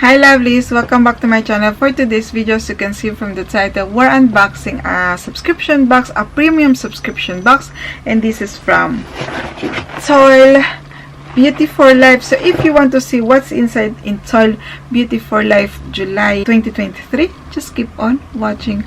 Hi lovelies, welcome back to my channel. For today's video, as you can see from the title, we're unboxing a subscription box, a premium subscription box, and this is from Toyl Beauty for Life. So if you want to see what's inside in Toyl Beauty for Life July 2023, just keep on watching.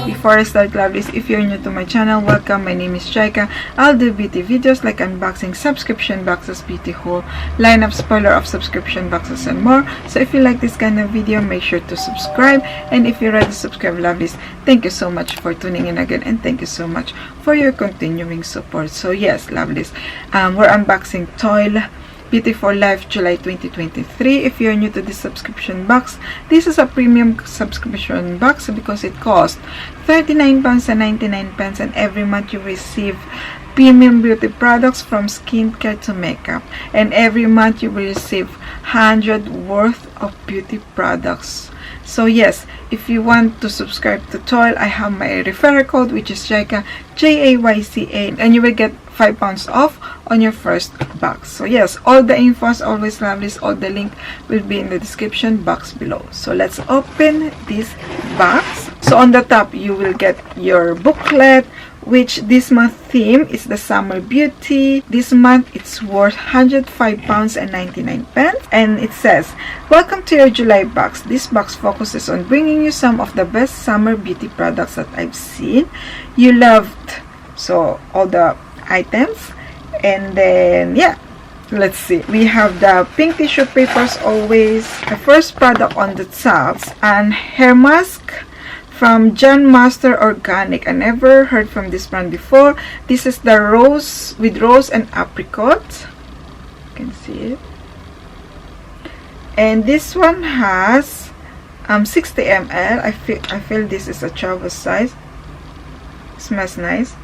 Before I start, lovelies, if you're new to my channel, welcome. My name is Jayca. I'll do beauty videos like unboxing subscription boxes, beauty haul, lineup, spoiler of subscription boxes, and more. So if you like this kind of video, make sure to subscribe. And if you're already subscribed, lovelies, thank you so much for tuning in again, and thank you so much for your continuing support. So yes, lovelies, we're unboxing Toyl Beauty for Life July 2023. If you're new to this subscription box, this is a premium subscription box because it costs £39.99, and every month you receive premium beauty products from skincare to makeup, and every month you will receive 100 worth of beauty products. So yes, if you want to subscribe to Toyl, I have my referral code, which is Jayca, Jayca, and you will get £5 off on your first box. So yes, all the info, as always, lovelies, all the link will be in the description box below. So let's open this box. So on the top you will get your booklet, which this month theme is the summer beauty. This month it's worth £105.99, and it says, welcome to your July box. This box focuses on bringing you some of the best summer beauty products that I've seen. You loved, so all the items. And then yeah, let's see, we have the pink tissue papers always. The first product on the top, an hair mask from John Master Organic. I never heard from this brand before. This is the rose with rose and apricot. You can see it. And this one has 60 ml. I feel this is a travel size. Smells nice.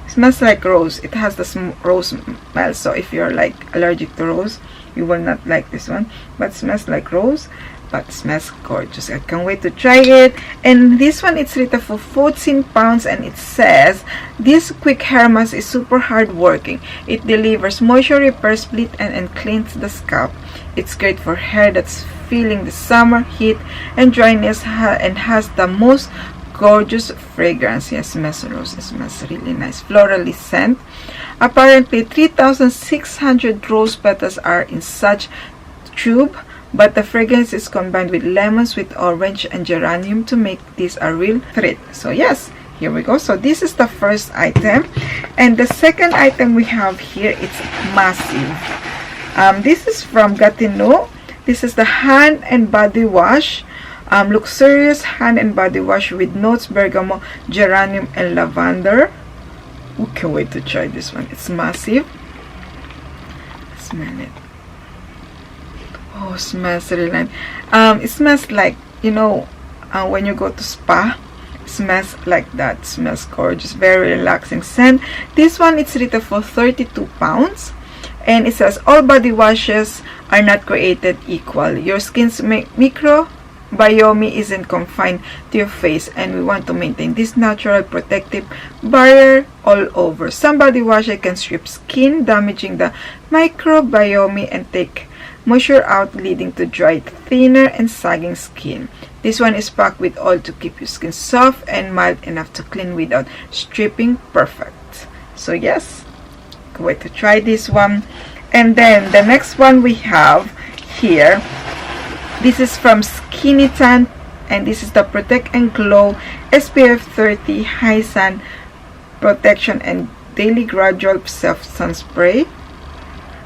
Smells like rose. It has the rose smell, so if you're like allergic to rose, you will not like this one. But smells like rose, but smells gorgeous. I can't wait to try it. And this one, it's retail for £14, and it says, this quick hair mask is super hard working. It delivers moisture, repairs, split, and cleans the scalp. It's great for hair that's feeling the summer heat and dryness, and has the most gorgeous fragrance. Yes, smells rose. It smells really nice, florally scent. Apparently 3,600 rose petals are in such tube, but the fragrance is combined with lemons, with orange and geranium to make this a real treat. So yes, here we go. So this is the first item, and the second item we have here, it's massive. This is from Gatineau. This is the hand and body wash. Luxurious hand and body wash with notes bergamot, geranium, and lavender. We can't wait to try this one. It's massive. Smell it. Oh, smells really nice. It smells like, you know, when you go to spa, it smells like that. It smells gorgeous, very relaxing scent. This one, it's retail for £32, and it says, all body washes are not created equal. Your skin's microbiome isn't confined to your face, and we want to maintain this natural protective barrier all over. Some body washes can strip skin, damaging the microbiome and take moisture out, leading to dry, thinner, and sagging skin. This one is packed with oil to keep your skin soft and mild enough to clean without stripping. Perfect. So yes, wait to try this one. And then the next one we have here, this is from Skinny Tan, and this is the Protect and Glow SPF 30 High Sun Protection and Daily Gradual Self Sun Spray.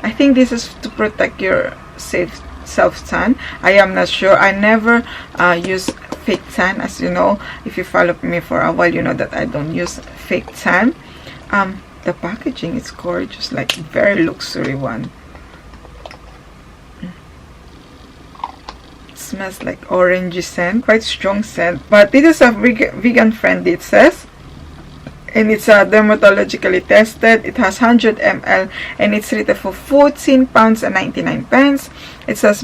I think this is to protect your self tan. I am not sure. I never use fake tan, as you know. If you follow me for a while, you know that I don't use fake tan. The packaging is gorgeous, like very luxury one. Smells like orangey scent, quite strong scent, but this is a vegan friendly, it says. and it's dermatologically tested. It has 100 ml and it's rated for £14.99. It says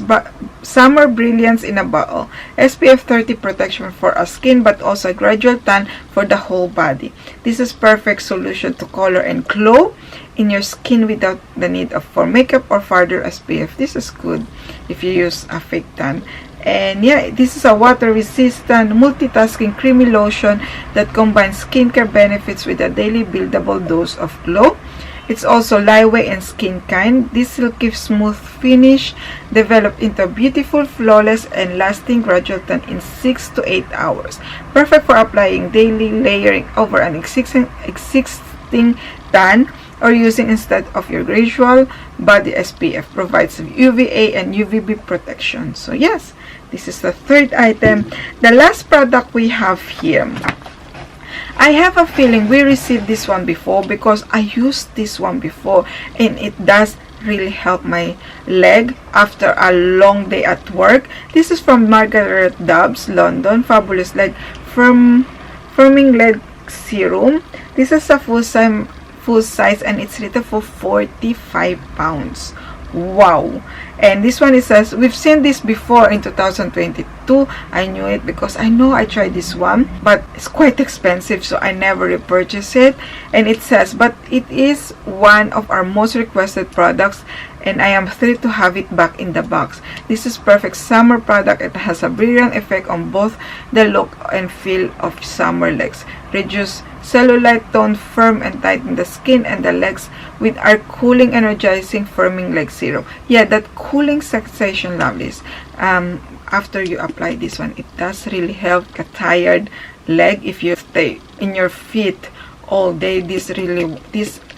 Summer Brilliance in a Bottle. SPF 30 protection for our skin, but also a gradual tan for the whole body. This is perfect solution to color and glow in your skin without the need for makeup or further SPF. This is good if you use a fake tan. And yeah, this is a water resistant multitasking creamy lotion that combines skincare benefits with a daily buildable dose of glow. It's also lightweight and skin kind. This silky smooth finish developed into a beautiful, flawless and lasting gradual tan in 6 to 8 hours. Perfect for applying daily, layering over an existing tan, or using instead of your usual body SPF. Provides UVA and UVB protection. So yes, this is the third item. The last product we have here, I have a feeling we received this one before because I used this one before and it does really help my leg after a long day at work. This is from Margaret Dobbs, London. Fabulous Leg Firming Leg Serum. This is a full size and it's rated for £45. Wow. And this one, it says, we've seen this before in 2022. I knew it because I know I tried this one, but it's quite expensive, so I never repurchased it. And it says, but it is one of our most requested products and I am thrilled to have it back in the box. This is perfect summer product. It has a brilliant effect on both the look and feel of summer legs. Reduce cellulite, tone, firm and tighten the skin and the legs with our cooling, energizing, firming leg serum. Yeah, that cooling sensation, lovelies. After you apply this one, it does really help a tired leg. If you stay in your feet all day, this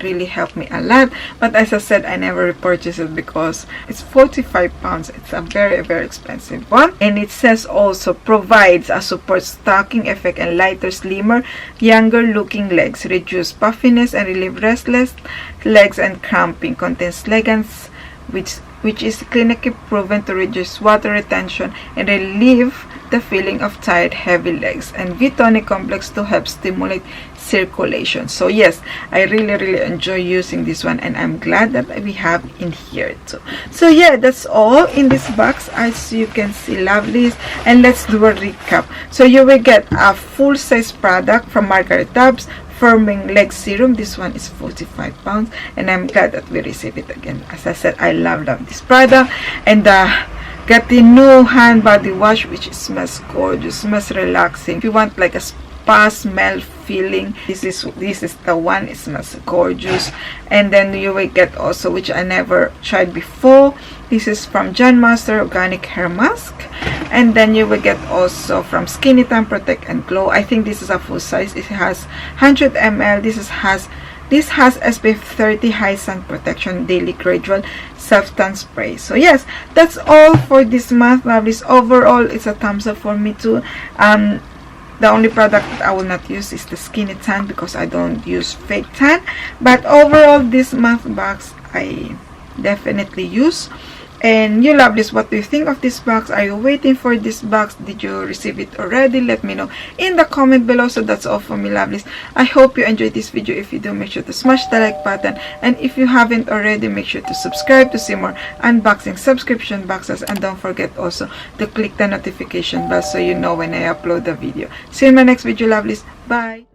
really helped me a lot. But as I said, I never repurchased it because it's £45. It's a very, very expensive one. And it says also provides a support stocking effect and lighter, slimmer, younger looking legs. Reduce puffiness and relieve restless legs and cramping. Contains leggings which is clinically proven to reduce water retention and relieve the feeling of tired, heavy legs, and V-tonic complex to help stimulate circulation. So yes, I really enjoy using this one and I'm glad that we have in here too. So yeah, that's all in this box, as you can see, lovelies. And let's do a recap. So you will get a full size product from Margaret Dobbs, Firming Leg Serum. This one is £45 and I'm glad that we received it again. As I said, I love this product. And got the new hand body wash, which smells gorgeous, smells relaxing. If you want like a spa smell feeling, this is the one. It smells gorgeous. And then you will get also, which I never tried before, this is from John Master Organic Hair Mask. And then you will get also from Skinny Tan Protect and Glow. I think this is a full size. It has 100 ml. This has SPF 30 high sun protection daily gradual self tan spray. So yes, that's all for this month, lovelies. Overall, it's a thumbs up for me too. The only product that I will not use is the Skinny Tan because I don't use fake tan. But overall, this month box I definitely use. And you lovelies, what do you think of this box? Are you waiting for this box? Did you receive it already? Let me know in the comment below. So that's all for me, lovelies. I hope you enjoyed this video. If you do, make sure to smash the like button, and if you haven't already, make sure to subscribe to see more unboxing subscription boxes, and don't forget also to click the notification bell so you know when I upload the video. See you in my next video, lovelies. Bye.